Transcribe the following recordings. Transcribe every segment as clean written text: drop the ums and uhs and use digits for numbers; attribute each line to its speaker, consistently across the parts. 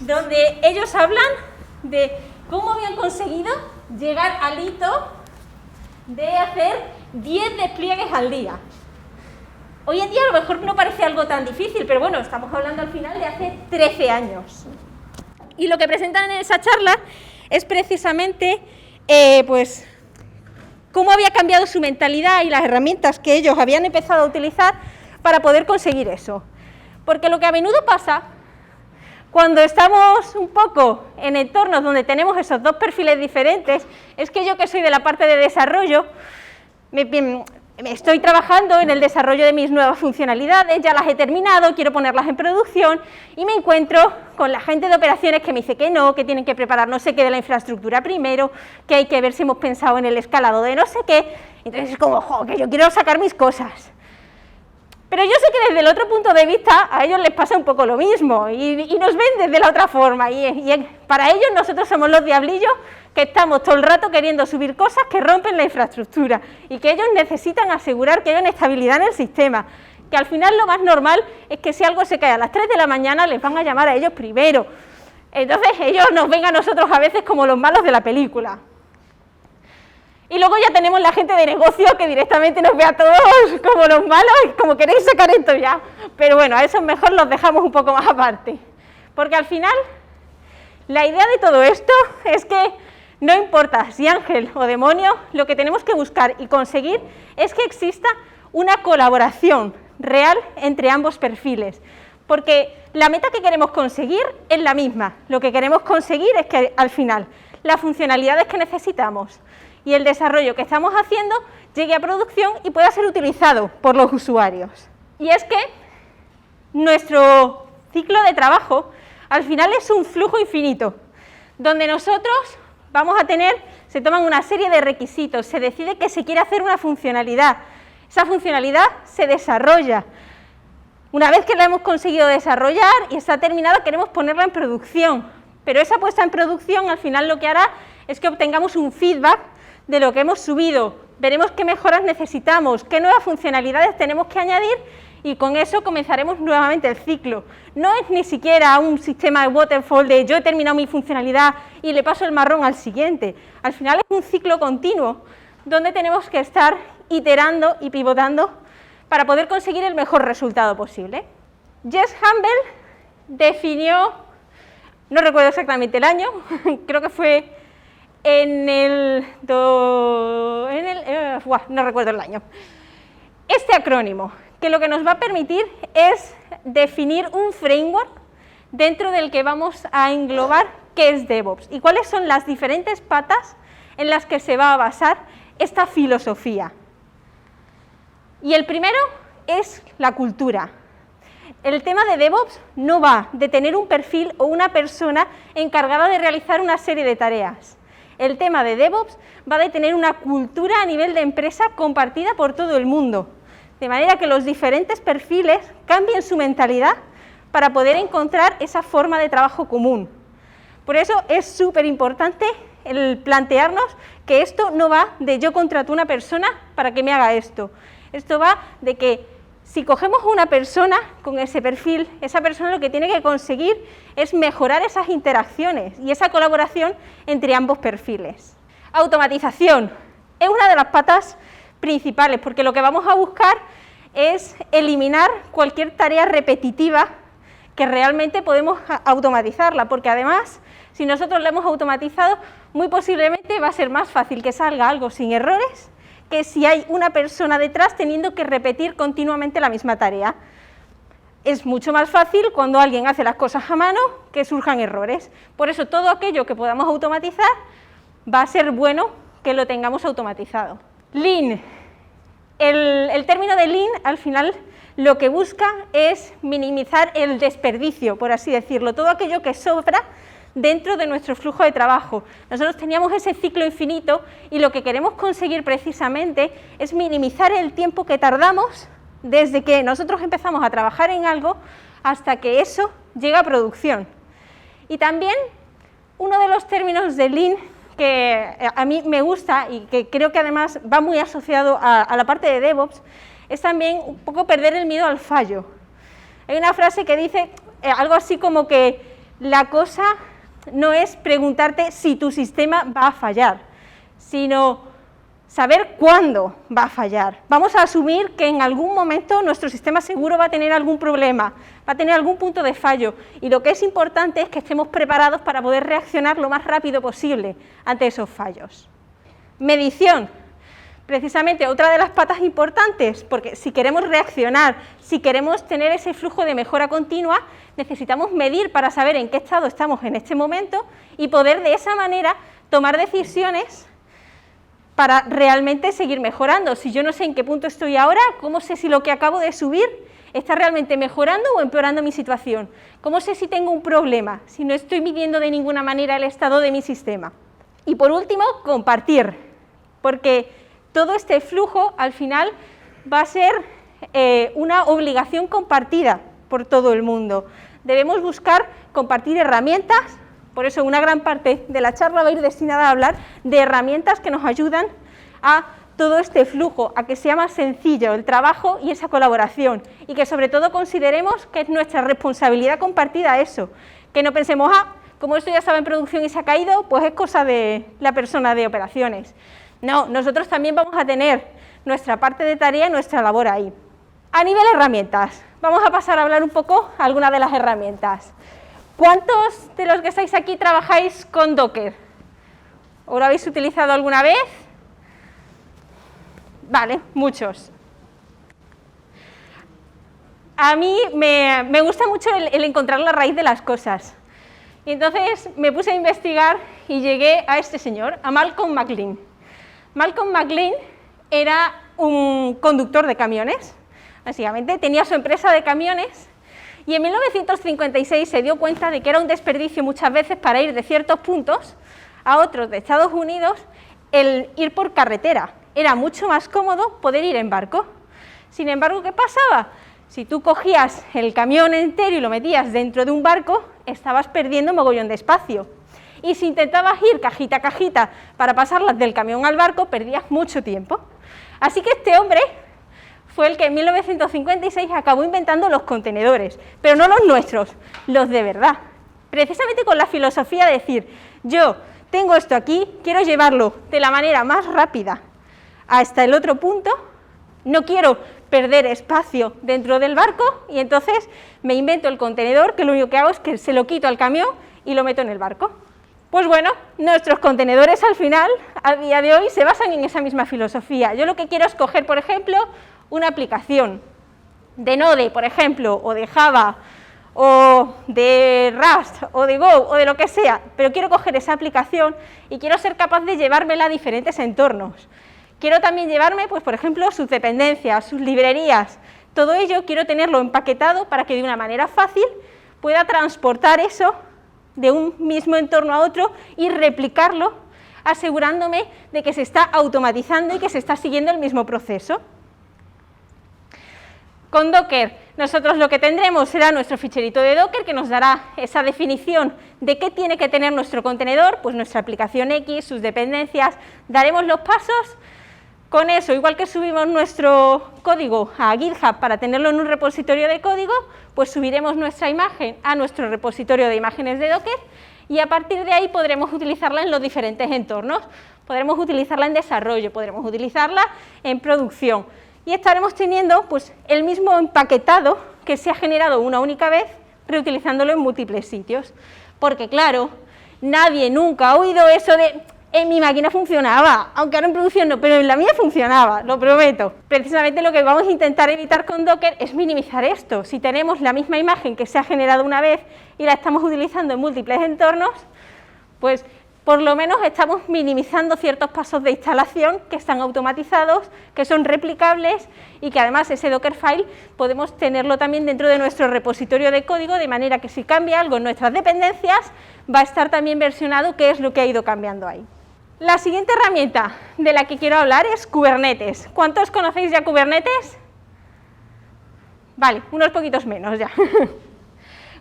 Speaker 1: donde ellos hablan de cómo habían conseguido llegar al hito de hacer 10 despliegues al día. Hoy en día a lo mejor no parece algo tan difícil, pero bueno, estamos hablando al final de hace 13 años. Y lo que presentan en esa charla es precisamente pues cómo había cambiado su mentalidad y las herramientas que ellos habían empezado a utilizar para poder conseguir eso. Porque lo que a menudo pasa cuando estamos un poco en entornos donde tenemos esos dos perfiles diferentes, es que yo, que soy de la parte de desarrollo, estoy trabajando en el desarrollo de mis nuevas funcionalidades, ya las he terminado, quiero ponerlas en producción y me encuentro con la gente de operaciones que me dice que no, que tienen que preparar no sé qué de la infraestructura primero, que hay que ver si hemos pensado en el escalado de no sé qué. Entonces es como, jo, que yo quiero sacar mis cosas. Pero yo sé que desde el otro punto de vista a ellos les pasa un poco lo mismo y nos ven desde la otra forma y para ellos nosotros somos los diablillos que estamos todo el rato queriendo subir cosas que rompen la infraestructura y que ellos necesitan asegurar que haya una estabilidad en el sistema, que al final lo más normal es que si algo se cae a las 3 de la mañana les van a llamar a ellos primero. Entonces ellos nos ven a nosotros a veces como los malos de la película. Y luego ya tenemos la gente de negocio que directamente nos ve a todos como los malos y como queréis sacar esto ya. Pero bueno, a esos mejor los dejamos un poco más aparte. Porque al final, la idea de todo esto es que no importa si ángel o demonio, lo que tenemos que buscar y conseguir es que exista una colaboración real entre ambos perfiles. Porque la meta que queremos conseguir es la misma. Lo que queremos conseguir es que al final las funcionalidades que necesitamos y el desarrollo que estamos haciendo llegue a producción y pueda ser utilizado por los usuarios. Y es que nuestro ciclo de trabajo al final es un flujo infinito, donde nosotros vamos a tener, se toman una serie de requisitos, se decide que se quiere hacer una funcionalidad, esa funcionalidad se desarrolla. Una vez que la hemos conseguido desarrollar y está terminada, queremos ponerla en producción, pero esa puesta en producción al final lo que hará es que obtengamos un feedback de lo que hemos subido, veremos qué mejoras necesitamos, qué nuevas funcionalidades tenemos que añadir y con eso comenzaremos nuevamente el ciclo. No es ni siquiera un sistema de waterfall de yo he terminado mi funcionalidad y le paso el marrón al siguiente. Al final es un ciclo continuo donde tenemos que estar iterando y pivotando para poder conseguir el mejor resultado posible. Jess Humble definió, no recuerdo exactamente el año, creo que fue no recuerdo el año, este acrónimo, que lo que nos va a permitir es definir un framework dentro del que vamos a englobar qué es DevOps y cuáles son las diferentes patas en las que se va a basar esta filosofía. Y el primero es la cultura. El tema de DevOps no va de tener un perfil o una persona encargada de realizar una serie de tareas. El tema de DevOps va de tener una cultura a nivel de empresa compartida por todo el mundo, de manera que los diferentes perfiles cambien su mentalidad para poder encontrar esa forma de trabajo común. Por eso es súper importante el plantearnos que esto no va de yo contrato a una persona para que me haga esto. Esto va de que si cogemos una persona con ese perfil, esa persona lo que tiene que conseguir es mejorar esas interacciones y esa colaboración entre ambos perfiles. Automatización es una de las patas principales, porque lo que vamos a buscar es eliminar cualquier tarea repetitiva que realmente podemos automatizarla, porque además, si nosotros la hemos automatizado, muy posiblemente va a ser más fácil que salga algo sin errores que si hay una persona detrás teniendo que repetir continuamente la misma tarea. Es mucho más fácil cuando alguien hace las cosas a mano que surjan errores. Por eso todo aquello que podamos automatizar va a ser bueno que lo tengamos automatizado. Lean. El término de Lean al final lo que busca es minimizar el desperdicio, por así decirlo, todo aquello que sobra dentro de nuestro flujo de trabajo. Nosotros teníamos ese ciclo infinito y lo que queremos conseguir precisamente es minimizar el tiempo que tardamos desde que nosotros empezamos a trabajar en algo hasta que eso llega a producción. Y también uno de los términos de Lean que a mí me gusta y que creo que además va muy asociado a la parte de DevOps es también un poco perder el miedo al fallo. Hay una frase que dice algo así como que la cosa no es preguntarte si tu sistema va a fallar, sino saber cuándo va a fallar. Vamos a asumir que en algún momento nuestro sistema seguro va a tener algún problema, va a tener algún punto de fallo, y lo que es importante es que estemos preparados para poder reaccionar lo más rápido posible ante esos fallos. Medición. Precisamente otra de las patas importantes, porque si queremos reaccionar, si queremos tener ese flujo de mejora continua, necesitamos medir para saber en qué estado estamos en este momento y poder de esa manera tomar decisiones para realmente seguir mejorando. Si yo no sé en qué punto estoy ahora, ¿cómo sé si lo que acabo de subir está realmente mejorando o empeorando mi situación? ¿Cómo sé si tengo un problema, si no estoy midiendo de ninguna manera el estado de mi sistema? Y por último, compartir, porque todo este flujo, al final, va a ser una obligación compartida por todo el mundo. Debemos buscar compartir herramientas, por eso una gran parte de la charla va a ir destinada a hablar de herramientas que nos ayudan a todo este flujo, a que sea más sencillo el trabajo y esa colaboración, y que sobre todo consideremos que es nuestra responsabilidad compartida eso, que no pensemos, como esto ya estaba en producción y se ha caído, pues es cosa de la persona de operaciones. No, nosotros también vamos a tener nuestra parte de tarea y nuestra labor ahí. A nivel herramientas, vamos a pasar a hablar un poco de algunas de las herramientas. ¿Cuántos de los que estáis aquí trabajáis con Docker? ¿O lo habéis utilizado alguna vez? Vale, muchos. A mí me gusta mucho el encontrar la raíz de las cosas. Y entonces me puse a investigar y llegué a este señor, a Malcolm McLean. Malcolm McLean era un conductor de camiones, básicamente, tenía su empresa de camiones y en 1956 se dio cuenta de que era un desperdicio muchas veces para ir de ciertos puntos a otros de Estados Unidos el ir por carretera. Era mucho más cómodo poder ir en barco. Sin embargo, ¿qué pasaba? Si tú cogías el camión entero y lo metías dentro de un barco, estabas perdiendo mogollón de espacio. Y si intentabas ir cajita a cajita para pasarlas del camión al barco, perdías mucho tiempo. Así que este hombre fue el que en 1956 acabó inventando los contenedores, pero no los nuestros, los de verdad. Precisamente con la filosofía de decir, yo tengo esto aquí, quiero llevarlo de la manera más rápida hasta el otro punto, no quiero perder espacio dentro del barco y entonces me invento el contenedor, que lo único que hago es que se lo quito al camión y lo meto en el barco. Pues bueno, nuestros contenedores al final, a día de hoy, se basan en esa misma filosofía. Yo lo que quiero es coger, por ejemplo, una aplicación de Node, por ejemplo, o de Java, o de Rust, o de Go, o de lo que sea, pero quiero coger esa aplicación y quiero ser capaz de llevármela a diferentes entornos. Quiero también llevarme, pues, por ejemplo, sus dependencias, sus librerías, todo ello quiero tenerlo empaquetado para que de una manera fácil pueda transportar eso de un mismo entorno a otro y replicarlo, asegurándome de que se está automatizando y que se está siguiendo el mismo proceso. Con Docker, nosotros lo que tendremos será nuestro ficherito de Docker, que nos dará esa definición de qué tiene que tener nuestro contenedor, pues nuestra aplicación X, sus dependencias, daremos los pasos. Con eso, igual que subimos nuestro código a GitHub para tenerlo en un repositorio de código, pues subiremos nuestra imagen a nuestro repositorio de imágenes de Docker y a partir de ahí podremos utilizarla en los diferentes entornos. Podremos utilizarla en desarrollo, podremos utilizarla en producción y estaremos teniendo pues, el mismo empaquetado que se ha generado una única vez, reutilizándolo en múltiples sitios. Porque claro, nadie nunca ha oído eso de en mi máquina funcionaba, aunque ahora en producción no, pero en la mía funcionaba, lo prometo. Precisamente lo que vamos a intentar evitar con Docker es minimizar esto. Si tenemos la misma imagen que se ha generado una vez y la estamos utilizando en múltiples entornos, pues por lo menos estamos minimizando ciertos pasos de instalación que están automatizados, que son replicables y que además ese Dockerfile podemos tenerlo también dentro de nuestro repositorio de código, de manera que si cambia algo en nuestras dependencias, va a estar también versionado qué es lo que ha ido cambiando ahí. La siguiente herramienta de la que quiero hablar es Kubernetes. ¿Cuántos conocéis ya Kubernetes? Vale, unos poquitos menos ya.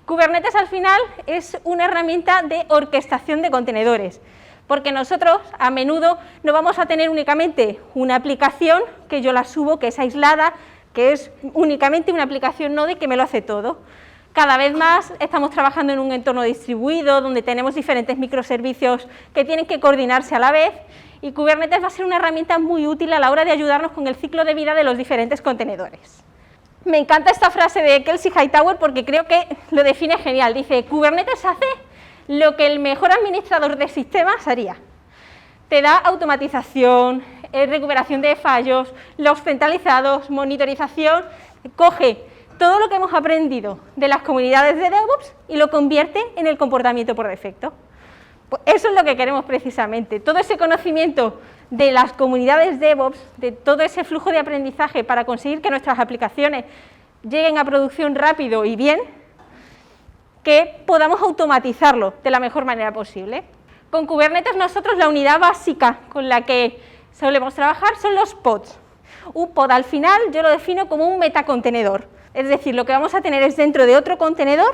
Speaker 1: Kubernetes al final es una herramienta de orquestación de contenedores, porque nosotros a menudo no vamos a tener únicamente una aplicación que yo la subo, que es aislada, que es únicamente una aplicación Node que me lo hace todo. Cada vez más estamos trabajando en un entorno distribuido, donde tenemos diferentes microservicios que tienen que coordinarse a la vez, y Kubernetes va a ser una herramienta muy útil a la hora de ayudarnos con el ciclo de vida de los diferentes contenedores. Me encanta esta frase de Kelsey Hightower porque creo que lo define genial. Dice, Kubernetes hace lo que el mejor administrador de sistemas haría. Te da automatización, recuperación de fallos, logs centralizados, monitorización, coge todo lo que hemos aprendido de las comunidades de DevOps y lo convierte en el comportamiento por defecto. Pues eso es lo que queremos precisamente, todo ese conocimiento de las comunidades DevOps, de todo ese flujo de aprendizaje para conseguir que nuestras aplicaciones lleguen a producción rápido y bien, que podamos automatizarlo de la mejor manera posible. Con Kubernetes nosotros la unidad básica con la que solemos trabajar son los pods. Un pod al final yo lo defino como un metacontenedor, es decir, lo que vamos a tener es dentro de otro contenedor,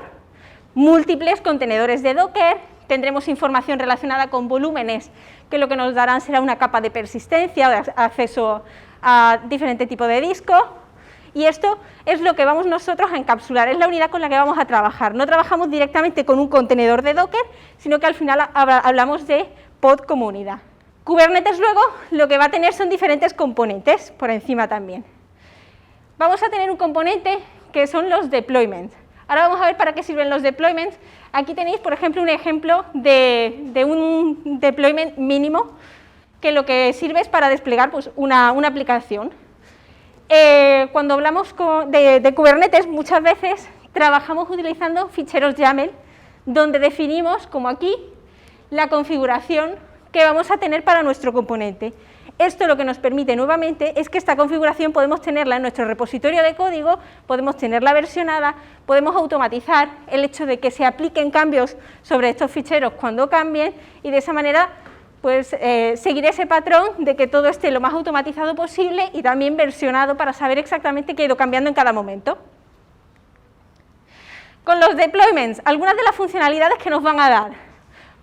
Speaker 1: múltiples contenedores de Docker, tendremos información relacionada con volúmenes que lo que nos darán será una capa de persistencia o de acceso a diferentes tipos de disco, y esto es lo que vamos nosotros a encapsular, es la unidad con la que vamos a trabajar. No trabajamos directamente con un contenedor de Docker, sino que al final hablamos de pod como unidad. Kubernetes luego lo que va a tener son diferentes componentes por encima también. Vamos a tener un componente que son los deployments. Ahora vamos a ver para qué sirven los deployments. Aquí tenéis, por ejemplo, un ejemplo de un deployment mínimo que lo que sirve es para desplegar pues, una aplicación. Cuando hablamos de Kubernetes, muchas veces trabajamos utilizando ficheros YAML, donde definimos, como aquí, la configuración que vamos a tener para nuestro componente. Esto lo que nos permite nuevamente es que esta configuración podemos tenerla en nuestro repositorio de código, podemos tenerla versionada, podemos automatizar el hecho de que se apliquen cambios sobre estos ficheros cuando cambien y de esa manera pues, seguir ese patrón de que todo esté lo más automatizado posible y también versionado para saber exactamente qué ha ido cambiando en cada momento. Con los deployments, algunas de las funcionalidades que nos van a dar.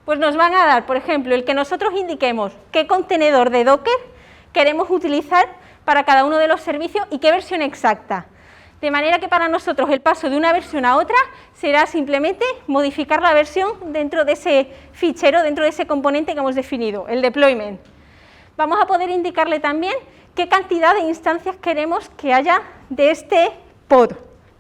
Speaker 1: Pues nos van a dar, por ejemplo, el que nosotros indiquemos qué contenedor de Docker queremos utilizar para cada uno de los servicios y qué versión exacta. De manera que para nosotros el paso de una versión a otra será simplemente modificar la versión dentro de ese fichero, dentro de ese componente que hemos definido, el deployment. Vamos a poder indicarle también qué cantidad de instancias queremos que haya de este pod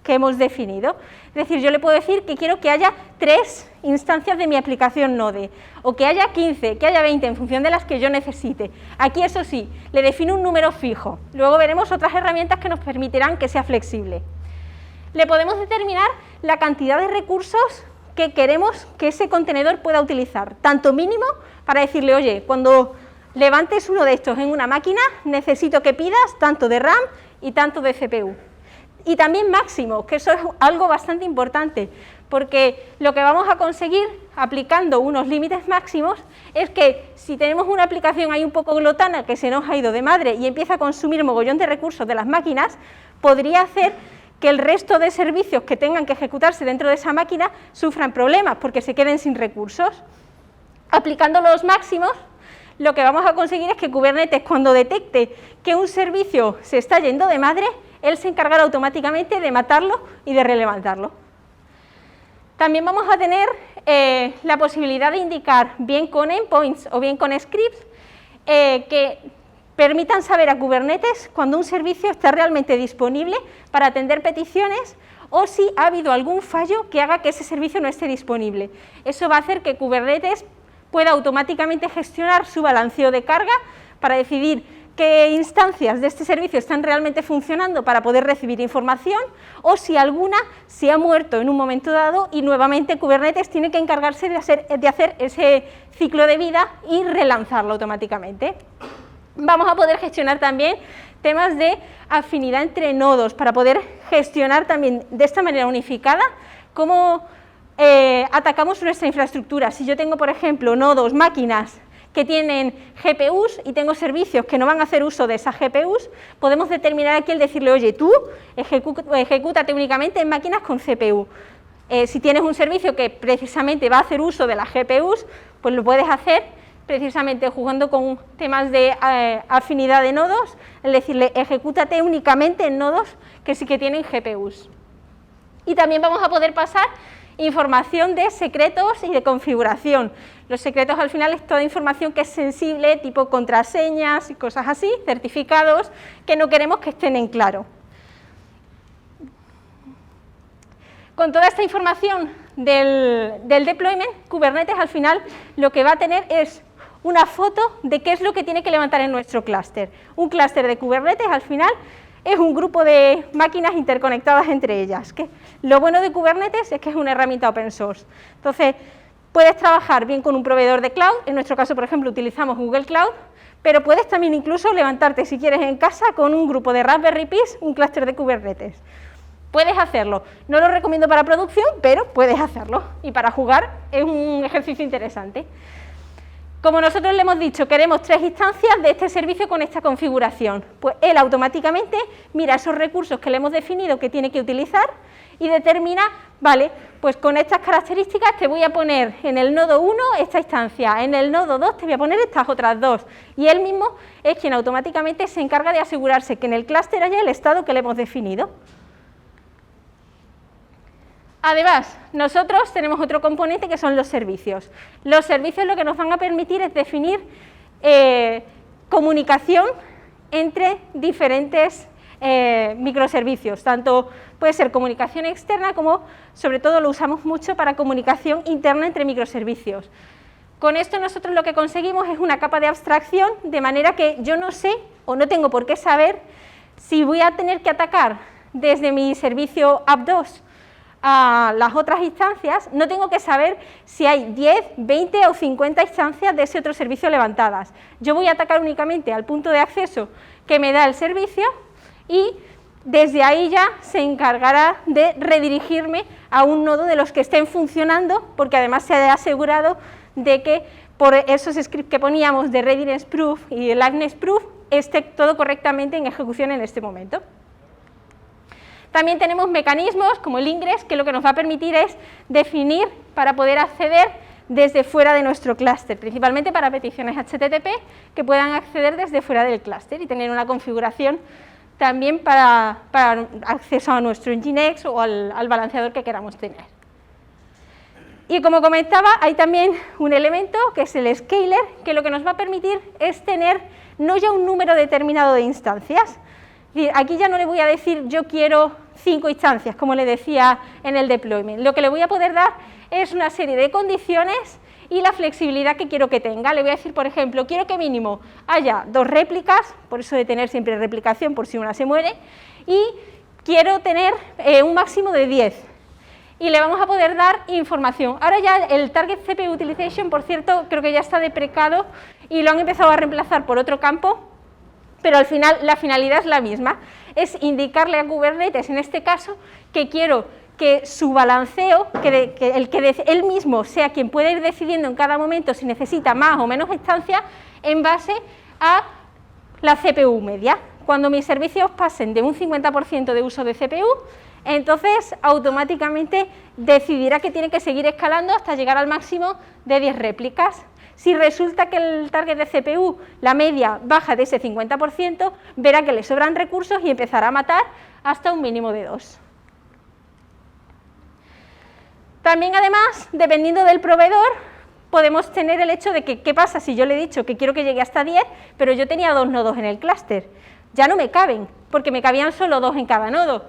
Speaker 1: que hemos definido. Es decir, yo le puedo decir que quiero que haya 3 instancias de mi aplicación Node, o que haya 15, que haya 20, en función de las que yo necesite. Aquí, eso sí, le defino un número fijo. Luego veremos otras herramientas que nos permitirán que sea flexible. Le podemos determinar la cantidad de recursos que queremos que ese contenedor pueda utilizar, tanto mínimo para decirle, oye, cuando levantes uno de estos en una máquina, necesito que pidas tanto de RAM y tanto de CPU. Y también máximo, que eso es algo bastante importante, porque lo que vamos a conseguir aplicando unos límites máximos es que si tenemos una aplicación ahí un poco glotana que se nos ha ido de madre y empieza a consumir mogollón de recursos de las máquinas, podría hacer que el resto de servicios que tengan que ejecutarse dentro de esa máquina sufran problemas porque se queden sin recursos. Aplicando los máximos, lo que vamos a conseguir es que Kubernetes, cuando detecte que un servicio se está yendo de madre, él se encargará automáticamente de matarlo y de relevantarlo. También vamos a tener la posibilidad de indicar, bien con endpoints o bien con scripts, que permitan saber a Kubernetes cuando un servicio está realmente disponible para atender peticiones o si ha habido algún fallo que haga que ese servicio no esté disponible. Eso va a hacer que Kubernetes pueda automáticamente gestionar su balanceo de carga para decidir qué instancias de este servicio están realmente funcionando para poder recibir información o si alguna se ha muerto en un momento dado y nuevamente Kubernetes tiene que encargarse de hacer ese ciclo de vida y relanzarlo automáticamente. Vamos a poder gestionar también temas de afinidad entre nodos para poder gestionar también de esta manera unificada cómo atacamos nuestra infraestructura. Si yo tengo, por ejemplo, nodos, máquinas que tienen GPUs y tengo servicios que no van a hacer uso de esas GPUs, podemos determinar aquí el decirle, oye, tú ejecútate únicamente en máquinas con CPU. Si tienes un servicio que precisamente va a hacer uso de las GPUs, pues lo puedes hacer precisamente jugando con temas de afinidad de nodos, el decirle, ejecútate únicamente en nodos que sí que tienen GPUs. Y también vamos a poder pasar información de secretos y de configuración. Los secretos al final es toda información que es sensible, tipo contraseñas y cosas así, certificados, que no queremos que estén en claro. Con toda esta información del deployment, Kubernetes al final lo que va a tener es una foto de qué es lo que tiene que levantar en nuestro clúster. Un clúster de Kubernetes al final es un grupo de máquinas interconectadas entre ellas. Lo bueno de Kubernetes es que es una herramienta open source. Entonces, puedes trabajar bien con un proveedor de cloud, en nuestro caso, por ejemplo, utilizamos Google Cloud, pero puedes también incluso levantarte, si quieres, en casa con un grupo de Raspberry Pis, un clúster de Kubernetes. Puedes hacerlo. No lo recomiendo para producción, pero puedes hacerlo. Y para jugar es un ejercicio interesante. Como nosotros le hemos dicho, queremos 3 instancias de este servicio con esta configuración. Pues él automáticamente mira esos recursos que le hemos definido que tiene que utilizar y determina, vale, pues con estas características te voy a poner en el nodo 1 esta instancia, en el nodo 2 te voy a poner estas otras 2. Y él mismo es quien automáticamente se encarga de asegurarse que en el clúster haya el estado que le hemos definido. Además, nosotros tenemos otro componente que son los servicios. Los servicios lo que nos van a permitir es definir comunicación entre diferentes microservicios. Tanto puede ser comunicación externa como, sobre todo, lo usamos mucho para comunicación interna entre microservicios. Con esto nosotros lo que conseguimos es una capa de abstracción, de manera que yo no sé o no tengo por qué saber si voy a tener que atacar desde mi servicio App2 a las otras instancias, no tengo que saber si hay 10, 20 o 50 instancias de ese otro servicio levantadas. Yo voy a atacar únicamente al punto de acceso que me da el servicio y desde ahí ya se encargará de redirigirme a un nodo de los que estén funcionando, porque además se ha asegurado de que por esos scripts que poníamos de readiness proof y de liveness proof esté todo correctamente en ejecución en este momento. También tenemos mecanismos como el ingress, que lo que nos va a permitir es definir para poder acceder desde fuera de nuestro clúster, principalmente para peticiones HTTP que puedan acceder desde fuera del clúster y tener una configuración también para acceso a nuestro Nginx o al balanceador que queramos tener. Y como comentaba, hay también un elemento que es el scaler, que lo que nos va a permitir es tener no ya un número determinado de instancias. Aquí ya no le voy a decir yo quiero 5 instancias, como le decía en el deployment. Lo que le voy a poder dar es una serie de condiciones y la flexibilidad que quiero que tenga. Le voy a decir, por ejemplo, quiero que mínimo haya 2 réplicas, por eso de tener siempre replicación por si una se muere, y quiero tener un máximo de 10. Y le vamos a poder dar información. Ahora ya el Target CPU Utilization, por cierto, creo que ya está deprecado y lo han empezado a reemplazar por otro campo, pero al final la finalidad es la misma, es indicarle a Kubernetes, en este caso, que quiero que su balanceo, que él mismo sea quien pueda ir decidiendo en cada momento si necesita más o menos instancias en base a la CPU media. Cuando mis servicios pasen de un 50% de uso de CPU, entonces automáticamente decidirá que tiene que seguir escalando hasta llegar al máximo de 10 réplicas. Si resulta que el target de CPU, la media, baja de ese 50%, verá que le sobran recursos y empezará a matar hasta un mínimo de 2. También, además, dependiendo del proveedor, podemos tener el hecho de que, ¿qué pasa si yo le he dicho que quiero que llegue hasta 10, pero yo tenía 2 nodos en el clúster? Ya no me caben, porque me cabían solo 2 en cada nodo.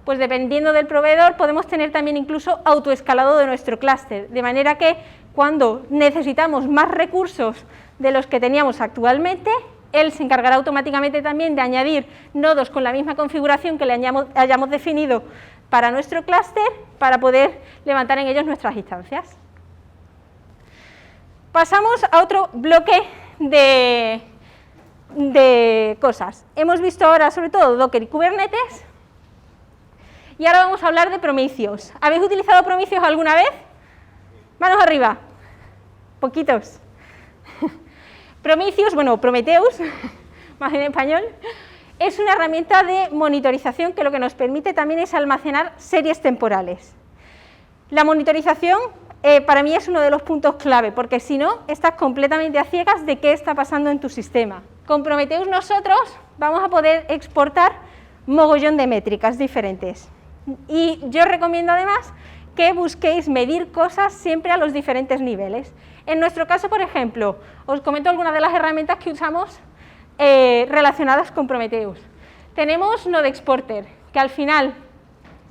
Speaker 1: Pues dependiendo del proveedor, podemos tener también incluso autoescalado de nuestro clúster, de manera que cuando necesitamos más recursos de los que teníamos actualmente, él se encargará automáticamente también de añadir nodos con la misma configuración que le hayamos definido para nuestro clúster, para poder levantar en ellos nuestras instancias. Pasamos a otro bloque de cosas. Hemos visto ahora sobre todo Docker y Kubernetes, y ahora vamos a hablar de Prometheus. ¿Habéis utilizado Prometheus alguna vez? Manos arriba. Poquitos. Prometheus, bueno, Prometheus, más en español, es una herramienta de monitorización que lo que nos permite también es almacenar series temporales. La monitorización para mí es uno de los puntos clave, porque si no, estás completamente a ciegas de qué está pasando en tu sistema. Con Prometheus nosotros vamos a poder exportar mogollón de métricas diferentes. Y yo os recomiendo además que busquéis medir cosas siempre a los diferentes niveles. En nuestro caso, por ejemplo, os comento algunas de las herramientas que usamos relacionadas con Prometheus. Tenemos NodeExporter, que al final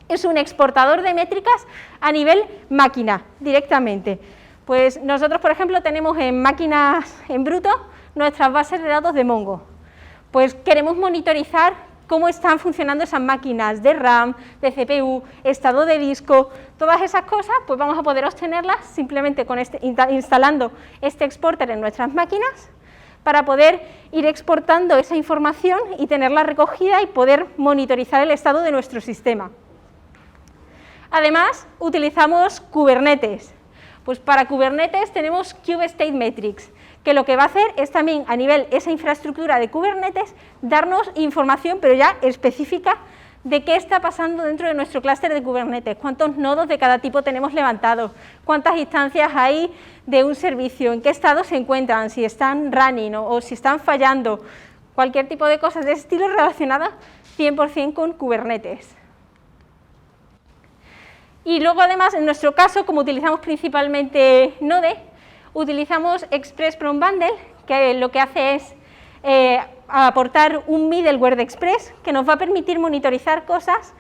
Speaker 1: es un exportador de métricas a nivel máquina, directamente. Pues nosotros, por ejemplo, tenemos en máquinas en bruto nuestras bases de datos de Mongo. Pues queremos monitorizar cómo están funcionando esas máquinas de RAM, de CPU, estado de disco, todas esas cosas, pues vamos a poder obtenerlas simplemente con instalando este exporter en nuestras máquinas para poder ir exportando esa información y tenerla recogida y poder monitorizar el estado de nuestro sistema. Además, utilizamos Kubernetes. Pues para Kubernetes tenemos KubeStateMetrics, que lo que va a hacer es también a nivel esa infraestructura de Kubernetes darnos información, pero ya específica, de qué está pasando dentro de nuestro clúster de Kubernetes, cuántos nodos de cada tipo tenemos levantados, cuántas instancias hay de un servicio, en qué estado se encuentran, si están running o si están fallando, cualquier tipo de cosas de ese estilo relacionadas 100% con Kubernetes. Y luego además, en nuestro caso, como utilizamos principalmente Node, utilizamos Express from Bundle, que lo que hace es aportar un middleware de Express que nos va a permitir monitorizar cosas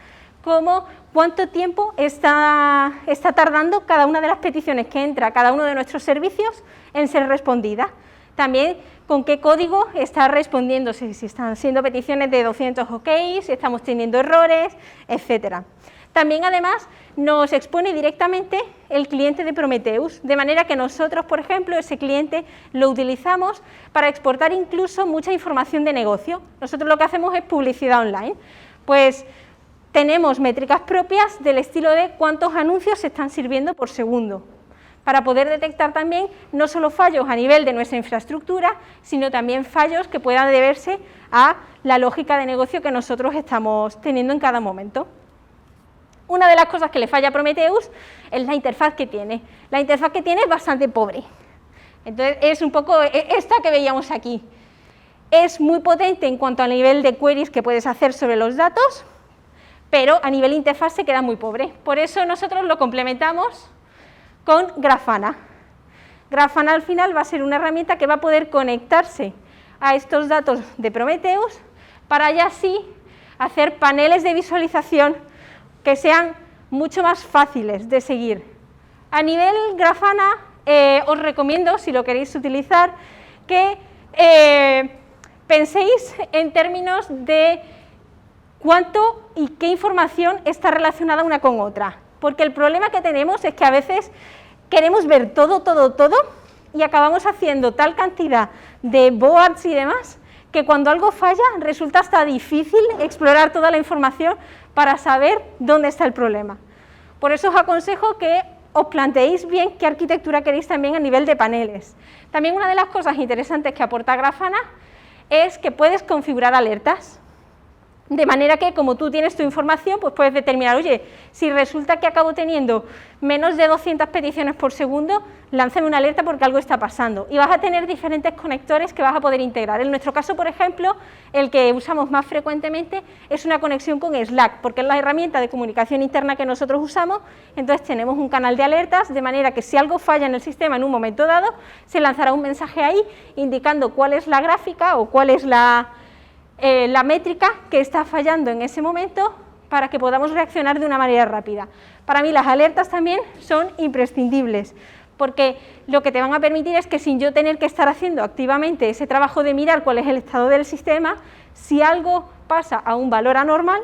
Speaker 1: como cuánto tiempo está tardando cada una de las peticiones que entra a cada uno de nuestros servicios en ser respondida. También con qué código está respondiendo, si están siendo peticiones de 200 OK, si estamos teniendo errores, etcétera. También, además, nos expone directamente el cliente de Prometheus, de manera que nosotros, por ejemplo, ese cliente lo utilizamos para exportar incluso mucha información de negocio. Nosotros lo que hacemos es publicidad online. Pues tenemos métricas propias del estilo de cuántos anuncios se están sirviendo por segundo, para poder detectar también no solo fallos a nivel de nuestra infraestructura, sino también fallos que puedan deberse a la lógica de negocio que nosotros estamos teniendo en cada momento. Una de las cosas que le falla a Prometheus es la interfaz que tiene. La interfaz que tiene es bastante pobre. Entonces, es un poco esta que veíamos aquí. Es muy potente en cuanto al nivel de queries que puedes hacer sobre los datos, pero a nivel interfaz se queda muy pobre. Por eso nosotros lo complementamos con Grafana. Grafana al final va a ser una herramienta que va a poder conectarse a estos datos de Prometheus para ya sí hacer paneles de visualización que sean mucho más fáciles de seguir. A nivel Grafana, os recomiendo, si lo queréis utilizar, que penséis en términos de cuánto y qué información está relacionada una con otra. Porque el problema que tenemos es que a veces queremos ver todo, y acabamos haciendo tal cantidad de boards y demás, que cuando algo falla resulta hasta difícil explorar toda la información para saber dónde está el problema. Por eso os aconsejo que os planteéis bien qué arquitectura queréis también a nivel de paneles. También una de las cosas interesantes que aporta Grafana es que puedes configurar alertas. De manera que, como tú tienes tu información, pues puedes determinar, oye, si resulta que acabo teniendo menos de 200 peticiones por segundo, lánzame una alerta porque algo está pasando. Y vas a tener diferentes conectores que vas a poder integrar. En nuestro caso, por ejemplo, el que usamos más frecuentemente es una conexión con Slack, porque es la herramienta de comunicación interna que nosotros usamos. Entonces tenemos un canal de alertas, de manera que si algo falla en el sistema en un momento dado, se lanzará un mensaje ahí indicando cuál es la gráfica o cuál es la métrica que está fallando en ese momento para que podamos reaccionar de una manera rápida. Para mí las alertas también son imprescindibles, porque lo que te van a permitir es que sin yo tener que estar haciendo activamente ese trabajo de mirar cuál es el estado del sistema, si algo pasa a un valor anormal,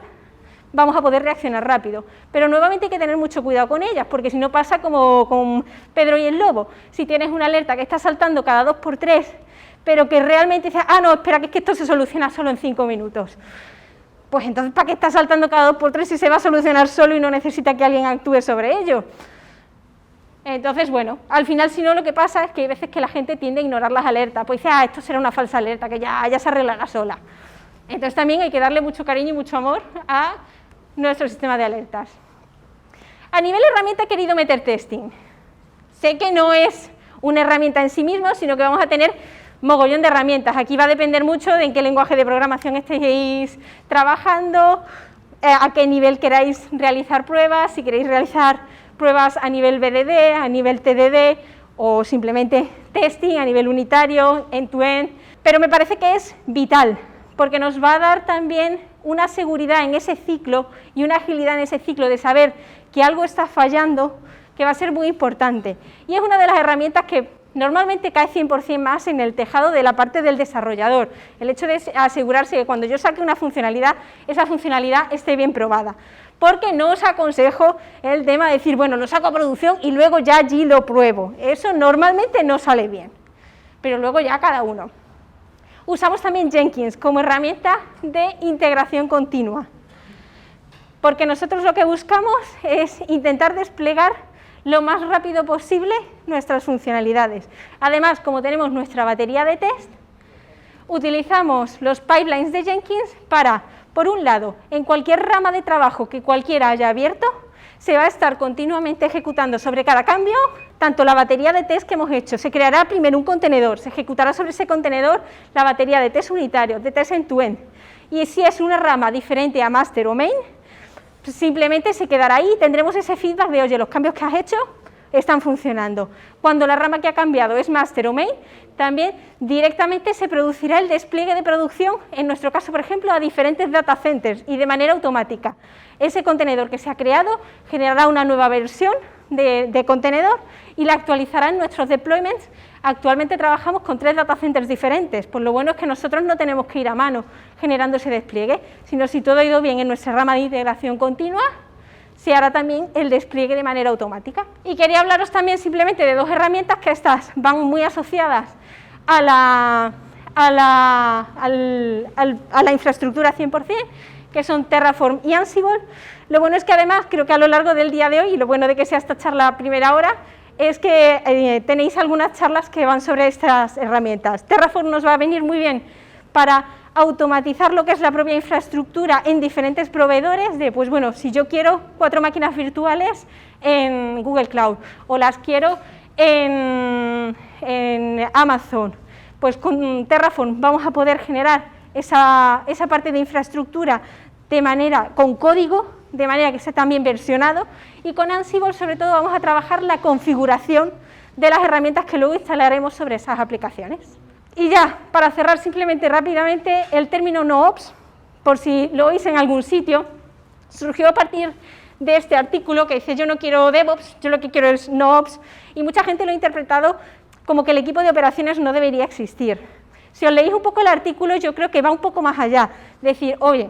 Speaker 1: vamos a poder reaccionar rápido. Pero nuevamente hay que tener mucho cuidado con ellas, porque si no pasa como con Pedro y el lobo. Si tienes una alerta que está saltando cada 2 por 3, pero que realmente dices, no, espera, que es que esto se soluciona solo en 5 minutos. Pues entonces, ¿para qué está saltando cada 2 por 3 si se va a solucionar solo y no necesita que alguien actúe sobre ello? Entonces, bueno, al final, si no, lo que pasa es que hay veces que la gente tiende a ignorar las alertas, pues dice, esto será una falsa alerta, que ya se arreglará sola. Entonces también hay que darle mucho cariño y mucho amor a nuestro sistema de alertas. A nivel herramienta he querido meter testing. Sé que no es una herramienta en sí misma, sino que vamos a tener mogollón de herramientas. Aquí va a depender mucho de en qué lenguaje de programación estéis trabajando, a qué nivel queráis realizar pruebas, si queréis realizar pruebas a nivel BDD, a nivel TDD o simplemente testing a nivel unitario, end-to-end, pero me parece que es vital porque nos va a dar también una seguridad en ese ciclo y una agilidad en ese ciclo de saber que algo está fallando, que va a ser muy importante. Y es una de las herramientas que normalmente cae 100% más en el tejado de la parte del desarrollador, el hecho de asegurarse que cuando yo saque una funcionalidad, esa funcionalidad esté bien probada. Porque no os aconsejo el tema de decir, bueno, lo saco a producción y luego ya allí lo pruebo. Eso normalmente no sale bien, pero luego ya cada uno. Usamos también Jenkins como herramienta de integración continua, porque nosotros lo que buscamos es intentar desplegar lo más rápido posible nuestras funcionalidades. Además, como tenemos nuestra batería de test, utilizamos los pipelines de Jenkins para, por un lado, en cualquier rama de trabajo que cualquiera haya abierto, se va a estar continuamente ejecutando sobre cada cambio, tanto la batería de test que hemos hecho, se creará primero un contenedor, se ejecutará sobre ese contenedor la batería de test unitario, de test end-to-end, y si es una rama diferente a master o main, pues simplemente se quedará ahí y tendremos ese feedback de, oye, los cambios que has hecho están funcionando. Cuando la rama que ha cambiado es master o main, también directamente se producirá el despliegue de producción, en nuestro caso, por ejemplo, a diferentes data centers y de manera automática. Ese contenedor que se ha creado generará una nueva versión de contenedor y la actualizará en nuestros deployments. Actualmente trabajamos con 3 data centers diferentes, pues lo bueno es que nosotros no tenemos que ir a mano generando ese despliegue, sino si todo ha ido bien en nuestra rama de integración continua, se hará también el despliegue de manera automática. Y quería hablaros también simplemente de 2 herramientas que estas van muy asociadas a la infraestructura 100%, que son Terraform y Ansible. Lo bueno es que además, creo que a lo largo del día de hoy, y lo bueno de que sea esta charla a primera hora, es que tenéis algunas charlas que van sobre estas herramientas. Terraform nos va a venir muy bien para automatizar lo que es la propia infraestructura en diferentes proveedores de, pues bueno, si yo quiero 4 máquinas virtuales en Google Cloud o las quiero en Amazon, pues con Terraform vamos a poder generar esa parte de infraestructura de manera, con código, de manera que esté también versionado, y con Ansible sobre todo vamos a trabajar la configuración de las herramientas que luego instalaremos sobre esas aplicaciones. Y ya, para cerrar simplemente rápidamente, el término NoOps, por si lo oís en algún sitio, surgió a partir de este artículo que dice yo no quiero DevOps, yo lo que quiero es NoOps, y mucha gente lo ha interpretado como que el equipo de operaciones no debería existir. Si os leéis un poco el artículo, yo creo que va un poco más allá, decir, oye,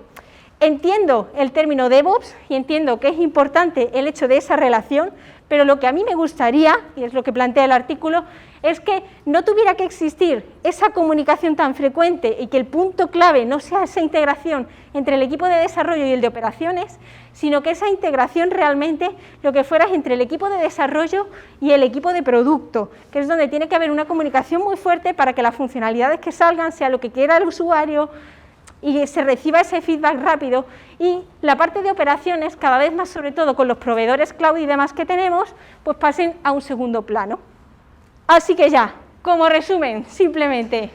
Speaker 1: entiendo el término DevOps y entiendo que es importante el hecho de esa relación, pero lo que a mí me gustaría, y es lo que plantea el artículo, es que no tuviera que existir esa comunicación tan frecuente y que el punto clave no sea esa integración entre el equipo de desarrollo y el de operaciones, sino que esa integración realmente lo que fuera es entre el equipo de desarrollo y el equipo de producto, que es donde tiene que haber una comunicación muy fuerte para que las funcionalidades que salgan sea lo que quiera el usuario y se reciba ese feedback rápido, y la parte de operaciones, cada vez más sobre todo con los proveedores cloud y demás que tenemos, pues pasen a un segundo plano. Así que ya, como resumen, simplemente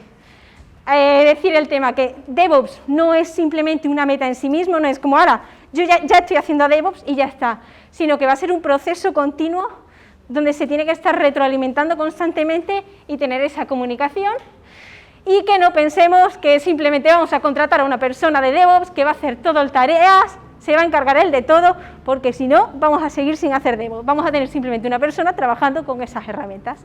Speaker 1: decir el tema que DevOps no es simplemente una meta en sí mismo, no es como, ahora, yo ya estoy haciendo DevOps y ya está, sino que va a ser un proceso continuo donde se tiene que estar retroalimentando constantemente y tener esa comunicación, y que no pensemos que simplemente vamos a contratar a una persona de DevOps que va a hacer todo el tareas, se va a encargar él de todo, porque si no, vamos a seguir sin hacer DevOps, vamos a tener simplemente una persona trabajando con esas herramientas.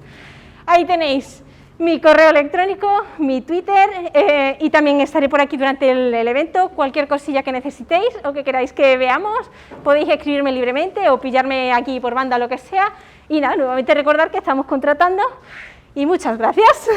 Speaker 1: Ahí tenéis mi correo electrónico, mi Twitter, y también estaré por aquí durante el evento. Cualquier cosilla que necesitéis o que queráis que veamos, podéis escribirme libremente o pillarme aquí por banda, lo que sea. Y nada, nuevamente recordar que estamos contratando, y muchas gracias.